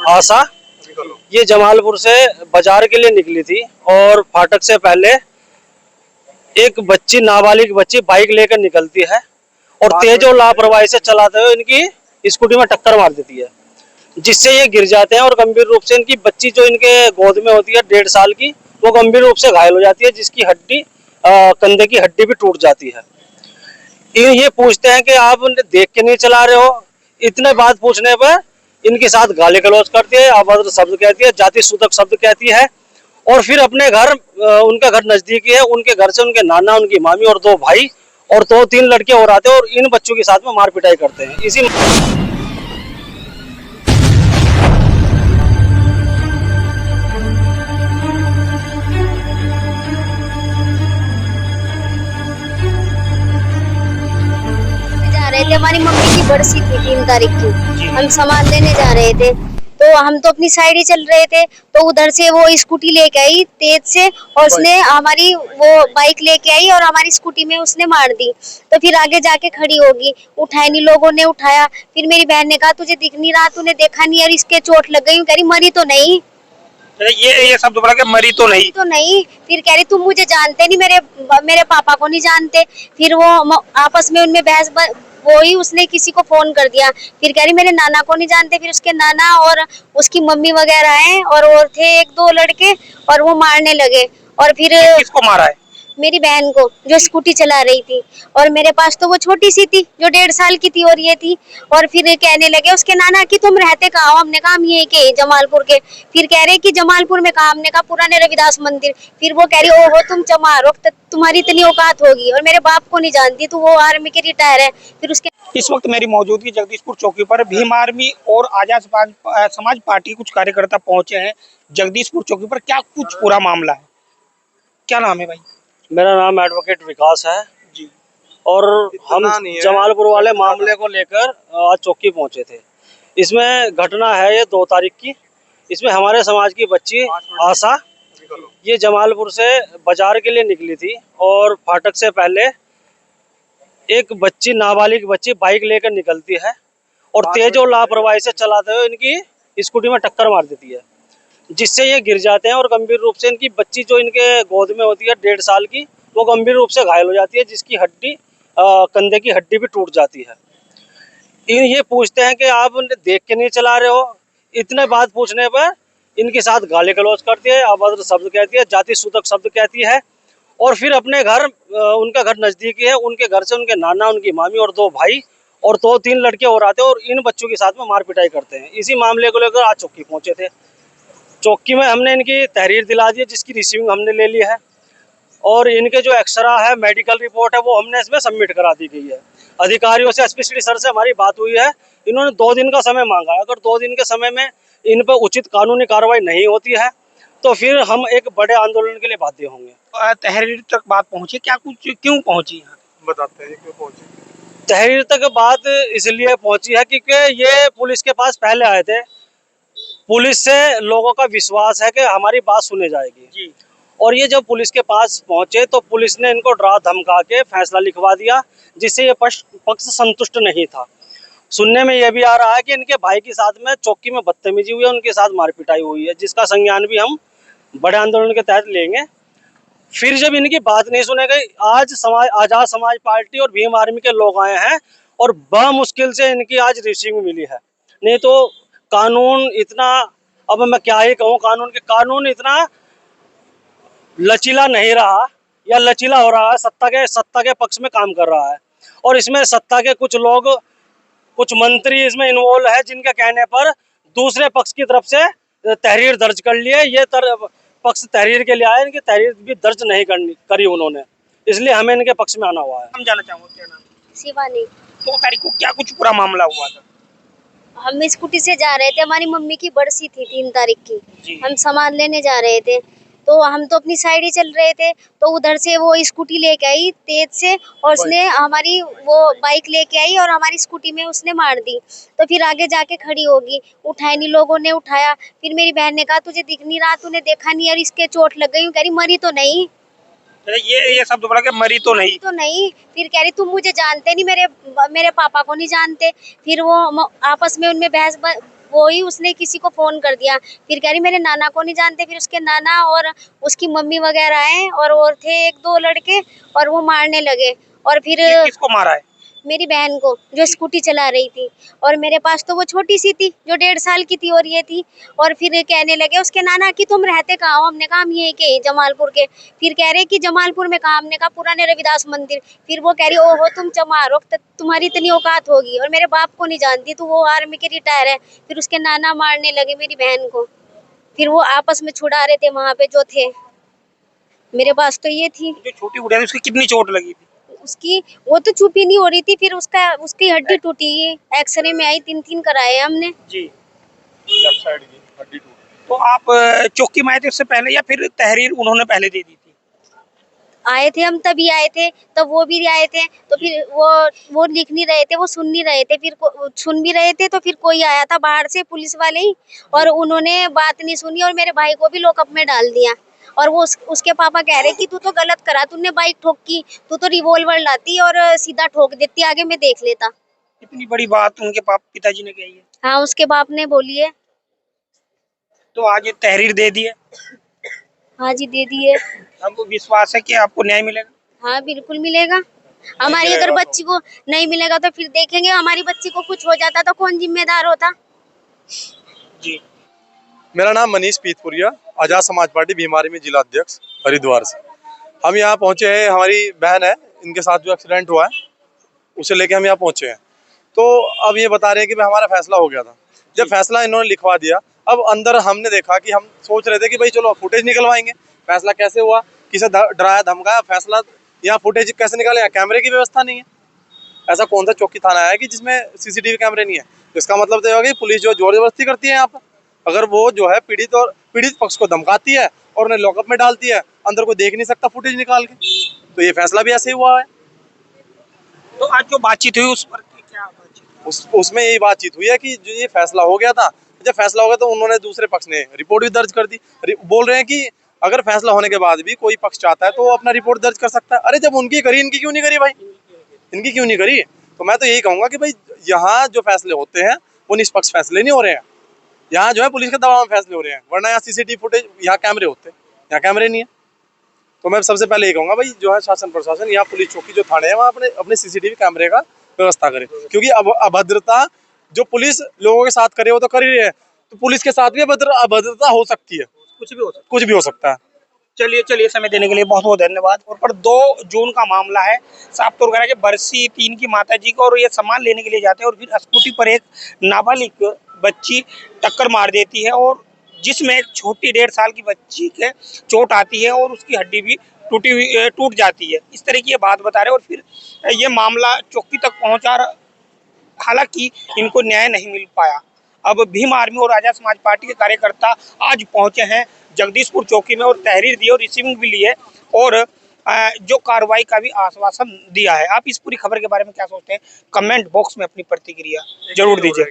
आशा, ये जमालपुर से बाजार के लिए निकली थी और फाटक से पहले एक बच्ची, नाबालिग बच्ची बाइक लेकर निकलती है और तेज और लापरवाही से चलाते हुए इनकी स्कूटी में टक्कर मार देती है, जिससे ये गिर जाते हैं और गंभीर रूप से इनकी बच्ची जो इनके गोद में होती है 1.5 साल की, वो गंभीर रूप से घायल हो जाती है, जिसकी हड्डी कंधे की हड्डी भी टूट जाती है। ये पूछते हैं कि आप देख के नहीं चला रहे हो। इतने बात पूछने पर इनके साथ गाली गलौज करती है, अभद्र शब्द कहती है, जाति सूचक शब्द कहती है और फिर अपने घर, उनका घर नजदीकी है, उनके घर से उनके नाना, उनकी मामी और 2 भाई और 2-3 लड़के और आते हैं और इन बच्चों के साथ में मार पिटाई करते हैं। इसी रहे थे, हमारी मम्मी की बरसी थी 3 तारीख की, हम सामान लेने जा रहे थे तो हम तो अपनी साइड ही चल रहे थे, तो उधर से वो स्कूटी लेके आई तेज से और उसने हमारी वो बाइक लेके आई और हमारी स्कूटी में उसने मार दी। तो फिर आगे जाके खड़ी होगी, उठाया नहीं, लोगों ने उठाया। फिर मेरी बहन ने कहा तुझे दिख नहीं रहा, तूने देखा नहीं और इसके चोट लग गई। कह रही मरी तो नहीं। ये शब्द बोला कि मरी तो नहीं। फिर कह रही तुम मुझे जानते नहीं, मेरे पापा को नहीं जानते। फिर वो आपस में उनमें बहस, वो ही उसने किसी को फोन कर दिया। फिर कह रही मेरे नाना को नहीं जानते। फिर उसके नाना और उसकी मम्मी वगैरह हैं और थे 1-2 लड़के और वो मारने लगे। और फिर किसको मारा है? मेरी बहन को, जो स्कूटी चला रही थी। और मेरे पास तो वो छोटी सी थी जो 1.5 साल की थी और ये थी। और फिर कहने लगे उसके नाना कि तुम रहते कहाँ हो? हमने कहा हम ये के जमालपुर के। फिर कह रहे कि जमालपुर में कहा? हमने कहा पुराने रविदास मंदिर। फिर वो कह रही ओहो तुम चमार हो, तुम्हारी इतनी औकात होगी और मेरे बाप को नहीं जानती, तो वो आर्मी के रिटायर है। फिर उसके इस वक्त मेरी मौजूदगी जगदीशपुर चौकी पर भीम आर्मी और आजाद समाज पार्टी कुछ कार्यकर्ता पहुंचे हैं जगदीशपुर चौकी पर। क्या कुछ पूरा मामला है? क्या नाम है भाई? मेरा नाम एडवोकेट विकास है जी। और हम जमालपुर वाले मामले को लेकर आज चौकी पहुंचे थे। इसमें घटना है ये 2 तारीख की। इसमें हमारे समाज की बच्ची आशा, ये जमालपुर से बाजार के लिए निकली थी और फाटक से पहले एक बच्ची, नाबालिग बच्ची बाइक लेकर निकलती है और तेज और लापरवाही से चलाते हुए इनकी स्कूटी में टक्कर मार देती है, जिससे ये गिर जाते हैं और गंभीर रूप से इनकी बच्ची जो इनके गोद में होती है 1.5 साल की, वो गंभीर रूप से घायल हो जाती है, जिसकी हड्डी कंधे की हड्डी भी टूट जाती है। ये पूछते हैं कि आप देख के नहीं चला रहे हो। इतने बात पूछने पर इनके साथ गाली गलौज करती है, अभद्र शब्द कहती है, जाति सूचक शब्द कहती है और फिर अपने घर, उनका घर नजदीकी है, उनके घर से उनके नाना, उनकी मामी और 2 भाई और 2-3 लड़के और आते हैं और इन बच्चों के साथ में मार पिटाई करते हैं। इसी मामले को लेकर आज चौकी पहुंचे थे। चौकी में हमने इनकी तहरीर दिला दी है, जिसकी रिसीविंग हमने ले ली है और इनके जो एक्सरा है, मेडिकल रिपोर्ट है, वो हमने इसमें सबमिट करा दी गई है। अधिकारियों से, एसपी सर से हमारी बात हुई है। इन्होंने 2 दिन का समय मांगा है। अगर 2 दिन के समय में इन पर उचित कानूनी कार्रवाई नहीं होती है तो फिर हम एक बड़े आंदोलन के लिए बाध्य होंगे। तहरीर तक बात पहुंची, क्या कुछ क्यों पहुंची? बताते हैं क्यों पहुंची। तहरीर तक बात इसलिए पहुंची है क्योंकि ये पुलिस के पास पहले आए थे। पुलिस से लोगों का विश्वास है कि हमारी बात सुनी जाएगी जी। और ये जब पुलिस के पास पहुंचे तो पुलिस ने इनको डरा धमका के फैसला लिखवा दिया, जिससे ये पक्ष संतुष्ट नहीं था। सुनने में यह भी आ रहा है कि इनके भाई के साथ में चौकी में बदतमीजी हुई है, उनके साथ मारपिटाई हुई है, जिसका संज्ञान भी हम बड़े आंदोलन के तहत लेंगे। फिर जब इनकी बात नहीं सुने गई, आज आजाद समाज पार्टी और भीम आर्मी के लोग आए हैं और मुश्किल से इनकी आज रिसीविंग मिली है। नहीं तो कानून इतना, अब मैं क्या ही कहूँ, कानून इतना लचीला नहीं रहा या लचीला हो रहा है, सत्ता के पक्ष में काम कर रहा है। और इसमें सत्ता के कुछ लोग, कुछ मंत्री इसमें इन्वॉल्व है, जिनके कहने पर दूसरे पक्ष की तरफ से तहरीर दर्ज कर लिए। ये पक्ष तहरीर के लिए आए, इनकी तहरीर भी दर्ज नहीं करी उन्होंने, इसलिए हमें इनके पक्ष में आना हुआ है। हम जाना चाहूँगा, क्या नाम? शिवानी। 2 तारीख को क्या कुछ पूरा मामला हुआ था? हम स्कूटी से जा रहे थे, हमारी मम्मी की बरसी थी 3 तारीख की, हम सामान लेने जा रहे थे तो हम तो अपनी साइड ही चल रहे थे, तो उधर से वो स्कूटी लेके आई तेज से और उसने हमारी वो बाइक लेके आई और हमारी स्कूटी में उसने मार दी। तो फिर आगे जाके खड़ी होगी, उठाया नहीं, लोगों ने उठाया। फिर मेरी बहन ने कहा तुझे दिख नहीं रहा, तूने देखा नहीं और इसके चोट लग गई। कह रही मरी तो नहीं। ये शब्द बोला कि मरी तो नहीं। फिर कह रही तुम मुझे जानते नहीं, मेरे पापा को नहीं जानते। फिर वो आपस में उनमें बहस, वो ही उसने किसी को फोन कर दिया। फिर कह रही मेरे नाना को नहीं जानते। फिर उसके नाना और उसकी मम्मी वगैरह आए और थे 1-2 लड़के और वो मारने लगे। और फिर किसको मारा है? मेरी बहन को, जो स्कूटी चला रही थी। और मेरे पास तो वो छोटी सी थी जो 1.5 साल की थी और ये थी। और फिर कहने लगे उसके नाना कि तुम रहते कहाँ हो? हमने कहा हम यहीं के जमालपुर के। फिर कह रहे कि जमालपुर में कहाँ? हमने कहा पुराने रविदास मंदिर। फिर वो कह रही ओहो तुम चमार हो, तुम्हारी इतनी औकात होगी। और मेरे बाप को नहीं जानती, तो वो आर्मी के रिटायर है। फिर उसके नाना मारने लगे मेरी बहन को। फिर वो आपस में छुड़ा रहे थे वहां पे जो थे। मेरे पास तो ये थी। जो छोटी गुड़िया थी उसकी कितनी चोट लगी थी? उसकी वो तो चुप ही नहीं हो रही थी। फिर उसकी हड्डी टूटी, एक्सरे में आई, 3 कराए हमने जी। लेफ्ट साइड की हड्डी टूटी। तो आप चौकी में आए थे उससे पहले या फिर तहरीर उन्होंने पहले दे दी थी? आए थे हम, तभी आए थे। तो वो भी आए थे। तो फिर वो लिख नहीं रहे थे, वो सुन नहीं रहे थे। फिर सुन भी रहे थे तो फिर कोई आया था बाहर से, पुलिस वाले ही। और उन्होंने बात नहीं सुनी और मेरे भाई को भी लॉकअप में डाल दिया। और वो उसके पापा कह रहे कि तू तो गलत करा, तूने बाइक ठोकी, तू तो रिवॉल्वर लाती और सीधा ठोक देती, आगे मैं देख लेता। इतनी बड़ी बात उनके पिताजी ने कही है? हाँ, उसके बाप ने बोली है। तो आज तहरीर दे दी है? हाँ जी, दे दी है। आपको विश्वास है कि आपको न्याय मिलेगा? हाँ, बिल्कुल मिलेगा। हमारी अगर बच्ची को नहीं मिलेगा तो फिर देखेंगे। हमारी बच्ची को कुछ हो जाता तो कौन जिम्मेदार होता? जी। मेरा नाम मनीष पीतपुरिया, आजाद समाज पार्टी भीम आर्मी जिला अध्यक्ष हरिद्वार से। हम यहाँ पहुँचे हैं, हमारी बहन है, इनके साथ जो एक्सीडेंट हुआ है उसे लेके हम यहाँ पहुँचे हैं। तो अब ये बता रहे हैं कि भाई हमारा फैसला हो गया था। जब फैसला इन्होंने लिखवा दिया, अब अंदर हमने देखा कि हम सोच रहे थे कि भाई चलो फुटेज निकलवाएंगे। फैसला कैसे हुआ, किसे डराया धमकाया, फैसला यहाँ फुटेज कैसे निकाले? कैमरे की व्यवस्था नहीं है। ऐसा कौन सा चौकी थाना है कि जिसमें सीसीटीवी कैमरे नहीं है? इसका मतलब तो ये होगा कि पुलिस जो जोर जबरदस्ती करती है यहाँ पर। अगर वो जो है पीड़ित पक्ष को धमकाती है और उन्हें लॉकअप में डालती है, अंदर कोई देख नहीं सकता फुटेज निकाल के, तो ये फैसला भी ऐसे ही हुआ है। तो आज जो बातचीत हुई उस पर क्या बातचीत? उसमें यही बातचीत हुई है कि जो ये फैसला हो गया था, जब फैसला हो गया तो उन्होंने दूसरे पक्ष ने रिपोर्ट भी दर्ज कर दी। बोल रहे हैं कि अगर फैसला होने के बाद भी कोई पक्ष चाहता है तो वो अपना रिपोर्ट दर्ज कर सकता है। अरे जब उनकी करी, इनकी क्यों नहीं करी भाई? इनकी क्यों नहीं करी? तो मैं तो यही कहूंगा कि भाई यहाँ जो फैसले होते हैं वो निष्पक्ष फैसले नहीं हो रहे हैं। यहाँ जो है पुलिस के दबाव में फैसले हो रहे हैं, वरना यहाँ सीसीटीवी फुटेज, यहाँ कैमरे होते हैं, यहाँ कैमरे नहीं है। तो मैं सबसे पहले ये कहूँगा भाई जो है शासन प्रशासन, यहाँ पुलिस चौकी जो थाने हैं वहाँ अपने सीसीटीवी कैमरे का व्यवस्था करे। क्योंकि अब अभद्रता जो पुलिस लोगों के साथ करे वो तो कर ही रही है, तो पुलिस के साथ भी अभद्रता हो सकती है, कुछ भी हो सकता है। चलिए समय देने के लिए बहुत बहुत धन्यवाद। और पर 2 जून का मामला है, साफ तौर पर बरसी 3 की माता जी को, और ये सामान लेने के लिए जाते हैं और फिर स्कूटी पर एक नाबालिग बच्ची टक्कर मार देती है और जिसमें एक छोटी 1.5 साल की बच्ची के चोट आती है और उसकी हड्डी भी टूट जाती है। इस तरह की ये बात बता रहे और फिर ये मामला चौकी तक पहुंचा, हालांकि इनको न्याय नहीं मिल पाया। अब भीम आर्मी और आजाद समाज पार्टी के कार्यकर्ता आज पहुंचे हैं जगदीशपुर चौकी में और तहरीर दी और रिसीविंग भी लिए और जो कार्रवाई का भी आश्वासन दिया है। आप इस पूरी खबर के बारे में क्या सोचते हैं? कमेंट बॉक्स में अपनी प्रतिक्रिया जरूर दीजिए।